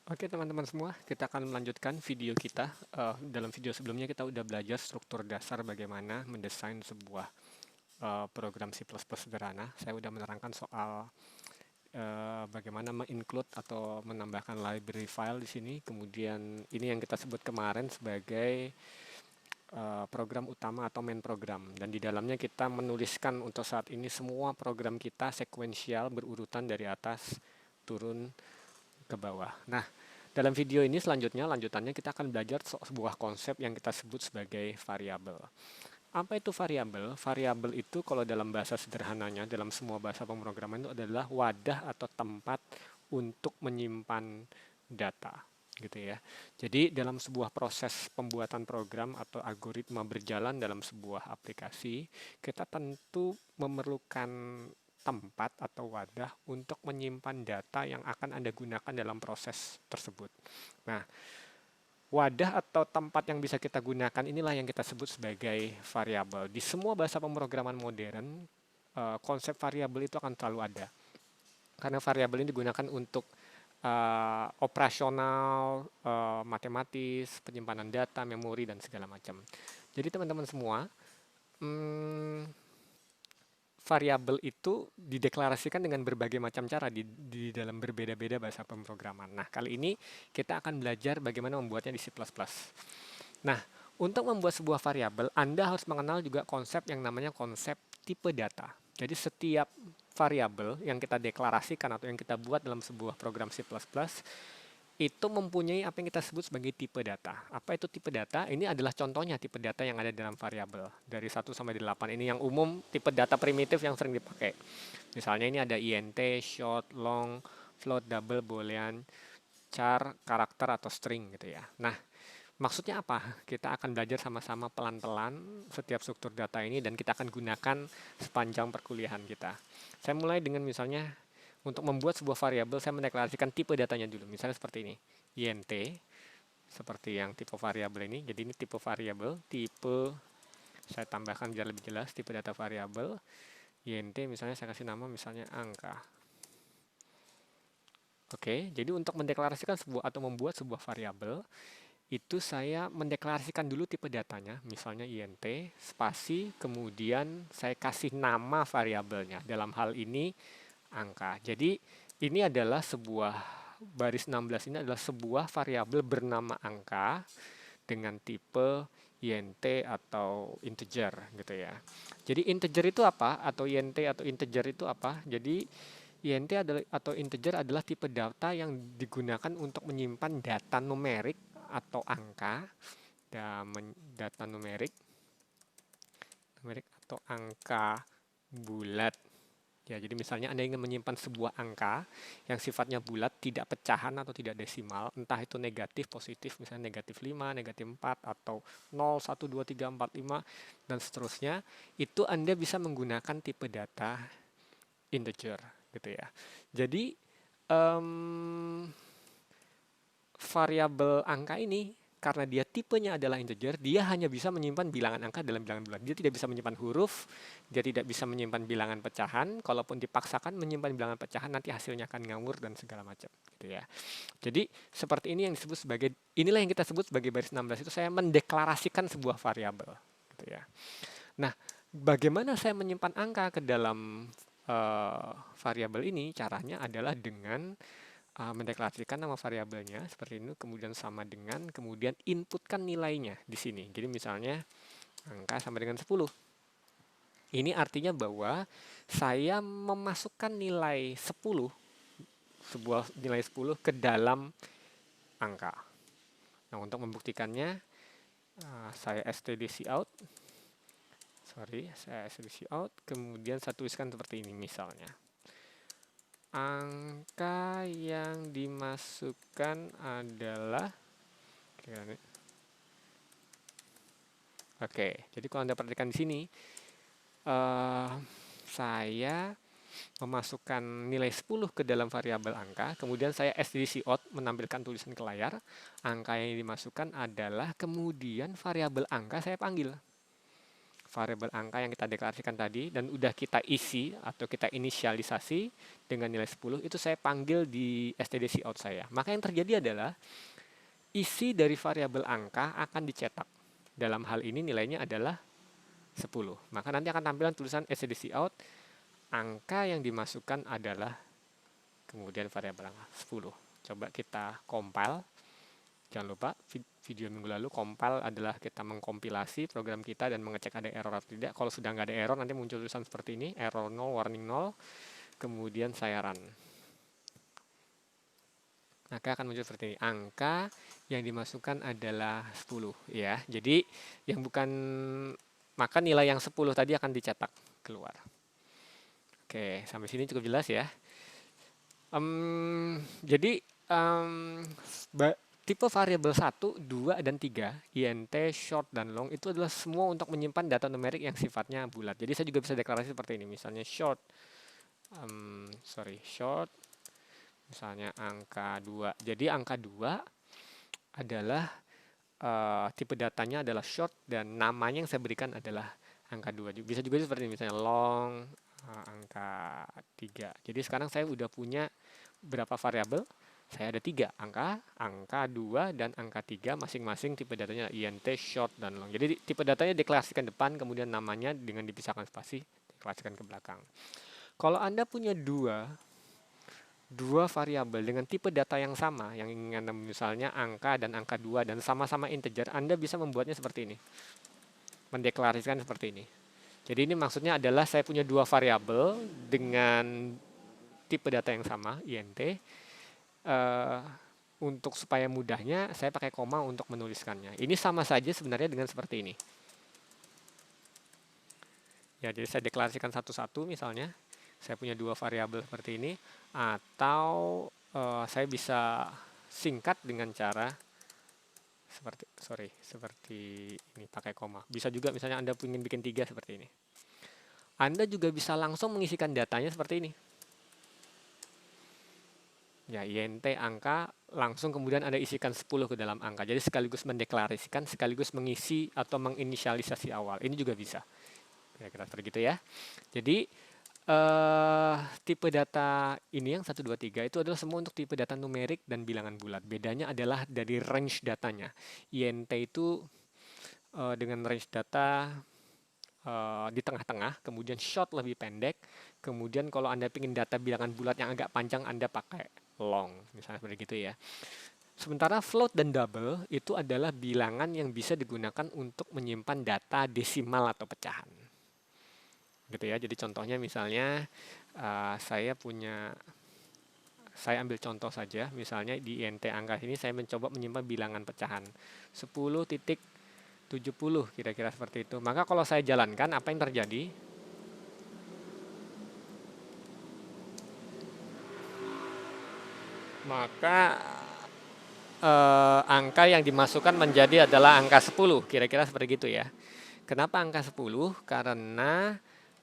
Oke teman-teman semua, kita akan melanjutkan video kita. Dalam video sebelumnya kita udah belajar struktur dasar bagaimana mendesain sebuah program C++ sederhana. Saya udah menerangkan soal bagaimana menginclude atau menambahkan library file di sini. Kemudian ini yang kita sebut kemarin sebagai program utama atau main program. Dan di dalamnya kita menuliskan untuk saat ini semua program kita sekuensial berurutan dari atas turun ke bawah. Nah, dalam video ini lanjutannya kita akan belajar sebuah konsep yang kita sebut sebagai variabel. Apa itu variabel? Variabel itu kalau dalam bahasa sederhananya, dalam semua bahasa pemrograman itu adalah wadah atau tempat untuk menyimpan data, gitu ya. Jadi dalam sebuah proses pembuatan program atau algoritma berjalan dalam sebuah aplikasi, kita tentu memerlukan tempat atau wadah untuk menyimpan data yang akan Anda gunakan dalam proses tersebut. Nah, wadah atau tempat yang bisa kita gunakan inilah yang kita sebut sebagai variabel. Di semua bahasa pemrograman modern, konsep variabel itu akan selalu ada. Karena variabel ini digunakan untuk operasional, matematis, penyimpanan data, memori, dan segala macam. Jadi teman-teman semua, variabel itu dideklarasikan dengan berbagai macam cara di dalam berbeda-beda bahasa pemrograman. Nah, kali ini kita akan belajar bagaimana membuatnya di C++. Nah, untuk membuat sebuah variabel, Anda harus mengenal juga konsep yang namanya konsep tipe data. Jadi setiap variabel yang kita deklarasikan atau yang kita buat dalam sebuah program C++ itu mempunyai apa yang kita sebut sebagai tipe data. Apa itu tipe data? Ini adalah contohnya tipe data yang ada dalam variabel. Dari 1 sampai 8 ini yang umum tipe data primitif yang sering dipakai. Misalnya ini ada int, short, long, float, double, boolean, char, karakter atau string gitu ya. Nah, maksudnya apa? Kita akan belajar sama-sama pelan-pelan setiap struktur data ini dan kita akan gunakan sepanjang perkuliahan kita. Saya mulai dengan misalnya untuk membuat sebuah variabel, saya mendeklarasikan tipe datanya dulu. Misalnya seperti ini, int, seperti yang tipe variabel ini. Jadi ini tipe variabel, tipe saya tambahkan biar lebih jelas, tipe data variabel. Int misalnya saya kasih nama misalnya angka. Oke, jadi untuk mendeklarasikan sebuah atau membuat sebuah variabel, itu saya mendeklarasikan dulu tipe datanya, misalnya int, spasi, kemudian saya kasih nama variabelnya. Dalam hal ini angka. Jadi ini adalah sebuah baris 16 ini adalah sebuah variabel bernama angka dengan tipe int atau integer gitu ya. Jadi integer itu apa? Atau int atau integer itu apa? Jadi int adalah atau integer adalah tipe data yang digunakan untuk menyimpan data numerik atau angka, data numerik atau angka bulat. Ya, jadi misalnya Anda ingin menyimpan sebuah angka yang sifatnya bulat, tidak pecahan atau tidak desimal, entah itu negatif, positif, misalnya negatif 5, negatif 4, atau 0, 1, 2, 3, 4, 5, dan seterusnya, itu Anda bisa menggunakan tipe data integer, gitu ya. Jadi, variabel angka ini karena dia tipenya adalah integer, dia hanya bisa menyimpan bilangan angka dalam bilangan bulat. Dia tidak bisa menyimpan huruf, dia tidak bisa menyimpan bilangan pecahan. Kalaupun dipaksakan menyimpan bilangan pecahan, nanti hasilnya akan ngawur dan segala macam, gitu ya. Jadi seperti ini yang disebut sebagai, inilah yang kita sebut sebagai baris 16 itu saya mendeklarasikan sebuah variabel, gitu ya. Nah, bagaimana saya menyimpan angka ke dalam variabel ini? Caranya adalah dengan mendeklarasikan nama variabelnya seperti ini, kemudian sama dengan, kemudian inputkan nilainya di sini. Jadi misalnya angka sama dengan 10. Ini artinya bahwa saya memasukkan nilai 10, sebuah nilai 10 ke dalam angka. Nah, untuk membuktikannya, saya stdc out. Saya stdc out, kemudian saya tuliskan seperti ini misalnya. Angka yang dimasukkan adalah oke, jadi kalau Anda perhatikan di sini, saya memasukkan nilai 10 ke dalam variabel angka, kemudian saya stdc out menampilkan tulisan ke layar, angka yang dimasukkan adalah, kemudian variabel angka saya panggil. variabel angka yang kita deklarasikan tadi dan udah kita isi atau kita inisialisasi dengan nilai 10, itu saya panggil di std cout saya. Maka yang terjadi adalah isi dari variabel angka akan dicetak. Dalam hal ini nilainya adalah 10. Maka nanti akan tampilan tulisan std cout, angka yang dimasukkan adalah kemudian variabel angka 10. Coba kita compile. Jangan lupa video minggu lalu compile adalah kita mengkompilasi program kita dan mengecek ada error atau tidak. Kalau sudah nggak ada error, nanti muncul tulisan seperti ini, error 0, warning 0, kemudian saya run. Maka akan muncul seperti ini, angka yang dimasukkan adalah 10 ya. Jadi yang bukan, maka nilai yang 10 tadi akan dicetak keluar. Oke, sampai sini cukup jelas ya. Jadi tipe variabel 1, 2, dan 3, int, short, dan long, itu adalah semua untuk menyimpan data numerik yang sifatnya bulat. Jadi saya juga bisa deklarasi seperti ini, misalnya short, misalnya angka 2. Jadi angka 2 adalah tipe datanya adalah short dan namanya yang saya berikan adalah angka 2. Bisa juga seperti ini, misalnya long, angka 3. Jadi sekarang saya udah punya berapa variabel? Saya ada 3, angka 2, dan angka 3, masing-masing tipe datanya int, short, dan long. Jadi tipe datanya deklarasikan depan, kemudian namanya dengan dipisahkan spasi, deklarasikan ke belakang. Kalau Anda punya dua variabel dengan tipe data yang sama, yang ingin Anda misalnya angka dan angka 2 dan sama-sama integer, Anda bisa membuatnya seperti ini. Mendeklarasikan seperti ini. Jadi ini maksudnya adalah saya punya 2 variabel dengan tipe data yang sama, int. Untuk supaya mudahnya, saya pakai koma untuk menuliskannya. Ini sama saja sebenarnya dengan seperti ini. Ya, jadi saya deklarasikan satu-satu misalnya. Saya punya 2 variabel seperti ini. Atau saya bisa singkat dengan cara seperti ini, pakai koma. Bisa juga misalnya Anda ingin bikin 3 seperti ini. Anda juga bisa langsung mengisikan datanya seperti ini. Ya, int angka, langsung kemudian Anda isikan 10 ke dalam angka. Jadi sekaligus mendeklarasikan, sekaligus mengisi atau menginisialisasi awal. Ini juga bisa. Kira-kira seperti itu ya. Jadi tipe data ini yang 1, 2, 3 itu adalah semua untuk tipe data numerik dan bilangan bulat. Bedanya adalah dari range datanya. int itu dengan range data di tengah-tengah, kemudian short lebih pendek, kemudian kalau Anda ingin data bilangan bulat yang agak panjang, Anda pakai long, misalnya seperti itu ya. Sementara float dan double itu adalah bilangan yang bisa digunakan untuk menyimpan data desimal atau pecahan. Gitu ya. Jadi contohnya misalnya saya ambil contoh saja, misalnya di int angka ini saya mencoba menyimpan bilangan pecahan 10.70, kira-kira seperti itu. Maka kalau saya jalankan, apa yang terjadi? Maka angka yang dimasukkan menjadi adalah angka 10, kira-kira seperti itu ya. Kenapa angka 10? Karena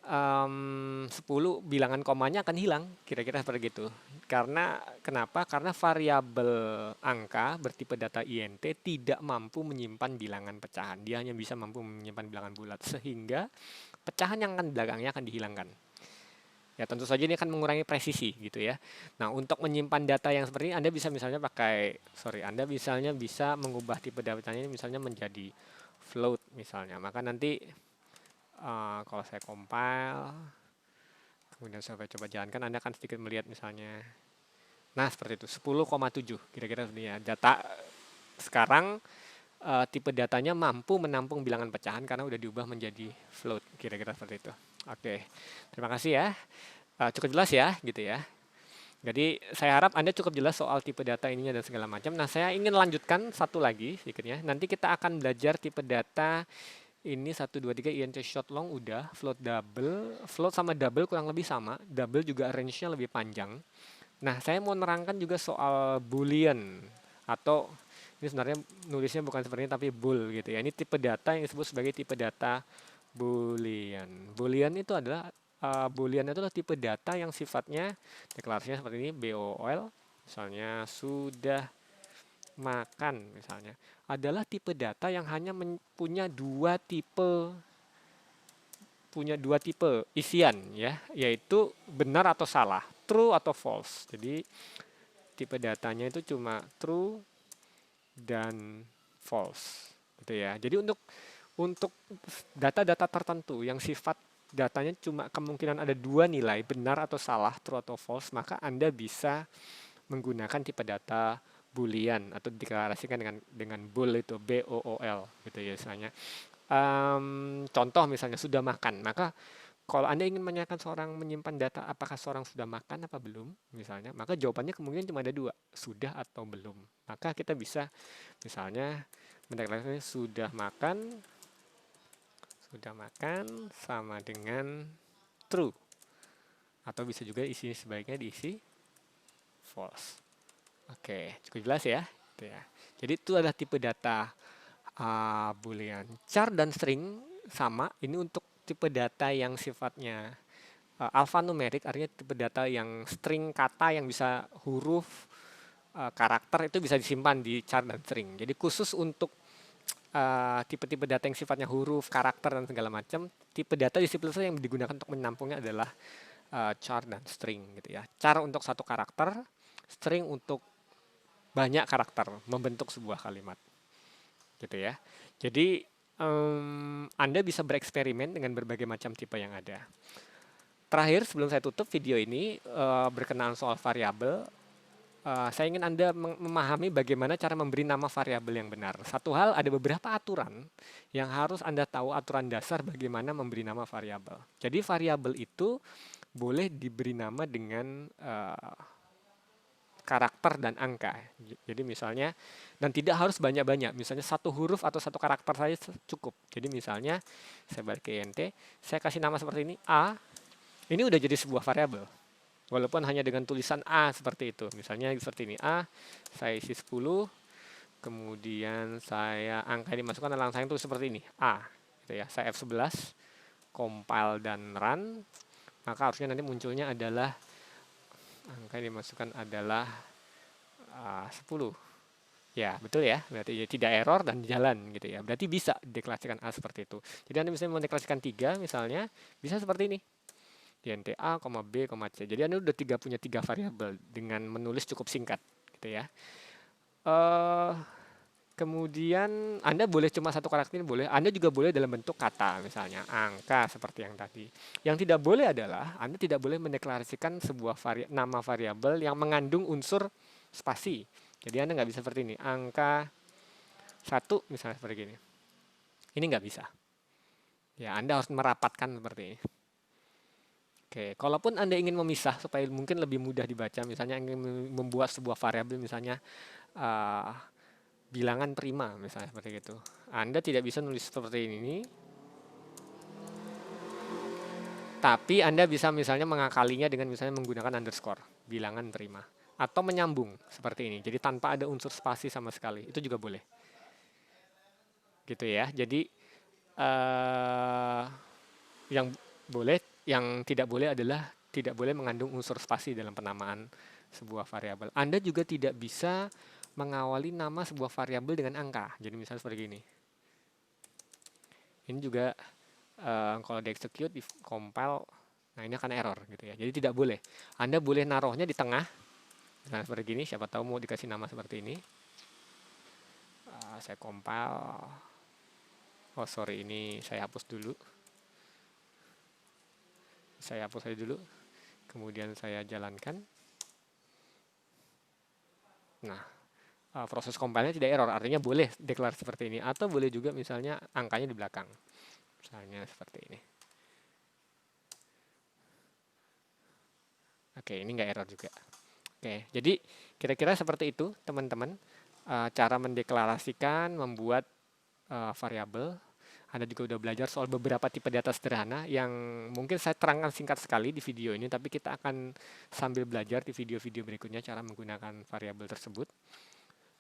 10 bilangan komanya akan hilang, kira-kira seperti itu. Kenapa? Karena variabel angka bertipe data int tidak mampu menyimpan bilangan pecahan. Dia hanya bisa mampu menyimpan bilangan bulat, sehingga pecahan yang akan belakangnya akan dihilangkan. Ya, tentu saja ini akan mengurangi presisi gitu ya. Nah, untuk menyimpan data yang seperti ini, Anda bisa misalnya Anda misalnya bisa mengubah tipe datanya ini misalnya menjadi float misalnya. Maka nanti kalau saya compile, kemudian saya coba jalankan, Anda akan sedikit melihat misalnya. Nah, seperti itu, 10,7 kira-kira seperti ya. Data sekarang tipe datanya mampu menampung bilangan pecahan karena udah diubah menjadi float, kira-kira seperti itu. Oke, terima kasih ya. Cukup jelas ya, gitu ya. Jadi saya harap Anda cukup jelas soal tipe data ininya dan segala macam. Nah, saya ingin lanjutkan satu lagi sedikitnya. Nanti kita akan belajar tipe data ini 1, 2, 3, int, short, long udah, float, double. Float sama double kurang lebih sama. Double juga range-nya lebih panjang. Nah, saya mau nerangkan juga soal boolean, atau ini sebenarnya nulisnya bukan seperti ini tapi bool gitu ya. Ini tipe data yang disebut sebagai tipe data boolean. Boolean itu adalah tipe data yang sifatnya deklarasinya seperti ini, BOL, misalnya sudah makan misalnya, adalah tipe data yang hanya punya 2 tipe punya dua tipe isian ya, yaitu benar atau salah, true atau false. Jadi tipe datanya itu cuma true dan false gitu ya. Jadi untuk data-data tertentu yang sifat datanya cuma kemungkinan ada dua nilai, benar atau salah, true atau false, maka Anda bisa menggunakan tipe data Boolean atau dideklarasikan dengan bool itu BOOL gitu ya misalnya. Contoh misalnya sudah makan, maka kalau Anda ingin menanyakan seorang menyimpan data apakah seorang sudah makan apa belum misalnya, maka jawabannya kemungkinan cuma ada dua, sudah atau belum. Maka kita bisa misalnya mendeklarasikan sudah makan sama dengan true, atau bisa juga isi sebaiknya diisi false. Oke, cukup jelas ya. Gitu ya. Jadi itu adalah tipe data Boolean. Char dan string sama. Ini untuk tipe data yang sifatnya alphanumerik, artinya tipe data yang string kata yang bisa huruf, karakter itu bisa disimpan di char dan string. Jadi khusus untuk tipe-tipe data yang sifatnya huruf, karakter dan segala macam, tipe data di C++ yang digunakan untuk menampungnya adalah char dan string gitu ya. Char untuk satu karakter, string untuk banyak karakter membentuk sebuah kalimat gitu ya. Jadi Anda bisa bereksperimen dengan berbagai macam tipe yang ada. Terakhir sebelum saya tutup video ini berkenaan soal variabel, saya ingin Anda memahami bagaimana cara memberi nama variabel yang benar. Satu hal, ada beberapa aturan yang harus Anda tahu, aturan dasar bagaimana memberi nama variabel. Jadi variabel itu boleh diberi nama dengan karakter dan angka. Jadi misalnya, dan tidak harus banyak-banyak. Misalnya satu huruf atau satu karakter saja cukup. Jadi misalnya, saya balik ke INT, saya kasih nama seperti ini, A, ini udah jadi sebuah variabel. Walaupun hanya dengan tulisan A seperti itu. Misalnya seperti ini, A, saya isi 10, kemudian saya angka yang dimasukkan adalah angka itu seperti ini, A. Gitu ya. Saya F11, compile dan run, maka harusnya nanti munculnya adalah angka yang dimasukkan adalah 10. Ya, betul ya. Berarti ya, tidak error dan jalan gitu ya. Berarti bisa deklarasikan A seperti itu. Jadi Anda bisa mendeklarasikan 3 misalnya, bisa seperti ini. INT A, B, C. Jadi Anda udah punya tiga variabel dengan menulis cukup singkat gitu ya. Kemudian Anda boleh cuma satu karakter, boleh. Anda juga boleh dalam bentuk kata, misalnya angka seperti yang tadi. Yang tidak boleh adalah Anda tidak boleh mendeklarasikan sebuah nama variabel yang mengandung unsur spasi. Jadi Anda nggak bisa seperti ini, angka 1 misalnya seperti ini. Ini nggak bisa. Ya, Anda harus merapatkan seperti ini. Oke, kalaupun Anda ingin memisah supaya mungkin lebih mudah dibaca, misalnya ingin membuat sebuah variabel, misalnya bilangan prima, misalnya seperti itu. Anda tidak bisa nulis seperti ini, tapi Anda bisa misalnya mengakalinya dengan misalnya menggunakan underscore, bilangan prima. Atau menyambung seperti ini, jadi tanpa ada unsur spasi sama sekali, itu juga boleh. Gitu ya, jadi yang boleh, yang tidak boleh adalah tidak boleh mengandung unsur spasi dalam penamaan sebuah variabel. Anda juga tidak bisa mengawali nama sebuah variabel dengan angka. Jadi misalnya seperti ini. Ini juga kalau di execute, di compile, nah ini akan error gitu ya. Jadi tidak boleh. Anda boleh naruhnya di tengah. Nah seperti ini, siapa tahu mau dikasih nama seperti ini. Saya compile. Oh sorry, ini saya hapus dulu. Saya hapus saja dulu, kemudian saya jalankan. Nah, proses compile-nya tidak error, artinya boleh deklarasi seperti ini, atau boleh juga misalnya angkanya di belakang, misalnya seperti ini. Oke, ini nggak error juga. Oke, jadi kira-kira seperti itu teman-teman, cara mendeklarasikan, membuat variabel. Anda juga udah belajar soal beberapa tipe data sederhana yang mungkin saya terangkan singkat sekali di video ini, tapi kita akan sambil belajar di video-video berikutnya cara menggunakan variabel tersebut.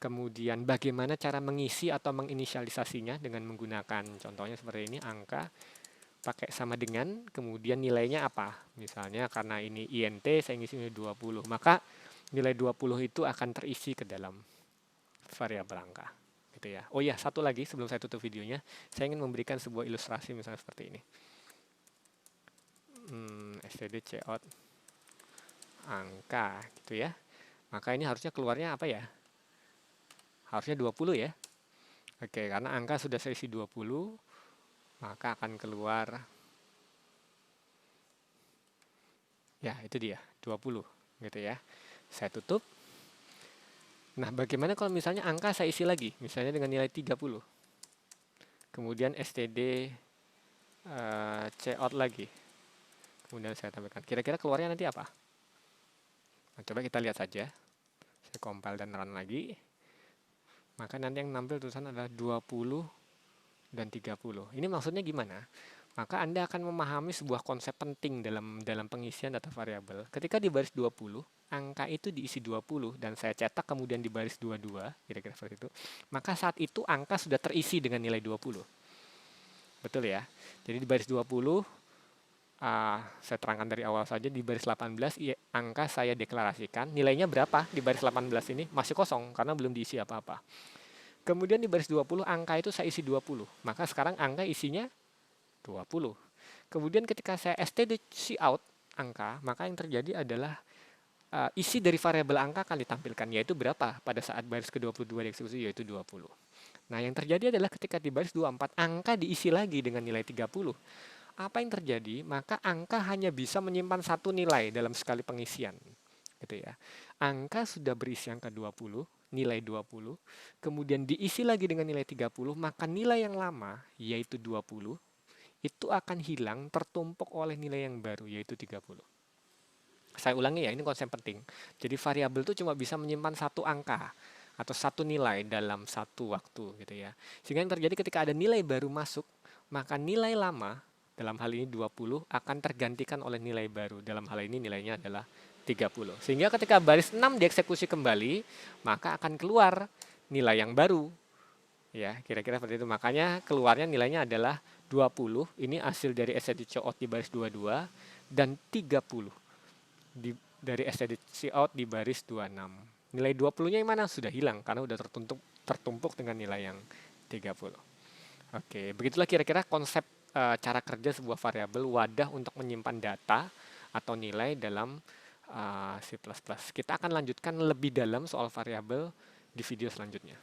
Kemudian bagaimana cara mengisi atau menginisialisasinya dengan menggunakan contohnya seperti ini, angka pakai sama dengan, kemudian nilainya apa. Misalnya karena ini INT, saya ngisi 20, maka nilai 20 itu akan terisi ke dalam variabel angka. Gitu ya. Oh iya, satu lagi sebelum saya tutup videonya, saya ingin memberikan sebuah ilustrasi misalnya seperti ini. std cout angka gitu ya. Maka ini harusnya keluarnya apa ya? Harusnya 20 ya. Oke, karena angka sudah saya isi 20, maka akan keluar, ya itu dia, 20 gitu ya. Saya tutup. Nah, bagaimana kalau misalnya angka saya isi lagi, misalnya dengan nilai 30. Kemudian std cout lagi. Kemudian saya tambahkan. Kira-kira keluarnya nanti apa? Nah, coba kita lihat saja. Saya compile dan run lagi. Maka nanti yang nampil tulisan adalah 20 dan 30. Ini maksudnya gimana? Maka Anda akan memahami sebuah konsep penting dalam pengisian data variabel. Ketika di baris 20, angka itu diisi 20 dan saya cetak kemudian di baris 22, kira-kira seperti itu. Maka saat itu angka sudah terisi dengan nilai 20. Betul ya? Jadi di baris 20, saya terangkan dari awal saja, di baris 18 angka saya deklarasikan. Nilainya berapa di baris 18 ini? Masih kosong karena belum diisi apa-apa. Kemudian di baris 20 angka itu saya isi 20. Maka sekarang angka isinya 20. Kemudian ketika saya std cout angka, maka yang terjadi adalah isi dari variabel angka akan ditampilkan, yaitu berapa pada saat baris ke-22 dieksekusi, yaitu 20. Nah, yang terjadi adalah ketika di baris 24 angka diisi lagi dengan nilai 30. Apa yang terjadi? Maka angka hanya bisa menyimpan satu nilai dalam sekali pengisian. Gitu ya. Angka sudah berisi angka 20, nilai 20, kemudian diisi lagi dengan nilai 30, maka nilai yang lama, yaitu 20, itu akan hilang tertumpuk oleh nilai yang baru, yaitu 30. Saya ulangi ya, ini konsep penting. Jadi variabel itu cuma bisa menyimpan satu angka atau satu nilai dalam satu waktu gitu ya. Sehingga yang terjadi ketika ada nilai baru masuk, maka nilai lama, dalam hal ini 20, akan tergantikan oleh nilai baru. Dalam hal ini nilainya adalah 30. Sehingga ketika baris 6 dieksekusi kembali, maka akan keluar nilai yang baru. Ya, kira-kira seperti itu. Makanya keluarnya nilainya adalah 20, ini hasil dari std cout di baris 22, dan 30 dari std cout di baris 26. Nilai 20-nya yang mana? Sudah hilang karena sudah tertumpuk dengan nilai yang 30. Oke, begitulah kira-kira konsep cara kerja sebuah variabel, wadah untuk menyimpan data atau nilai dalam C++. Kita akan lanjutkan lebih dalam soal variabel di video selanjutnya.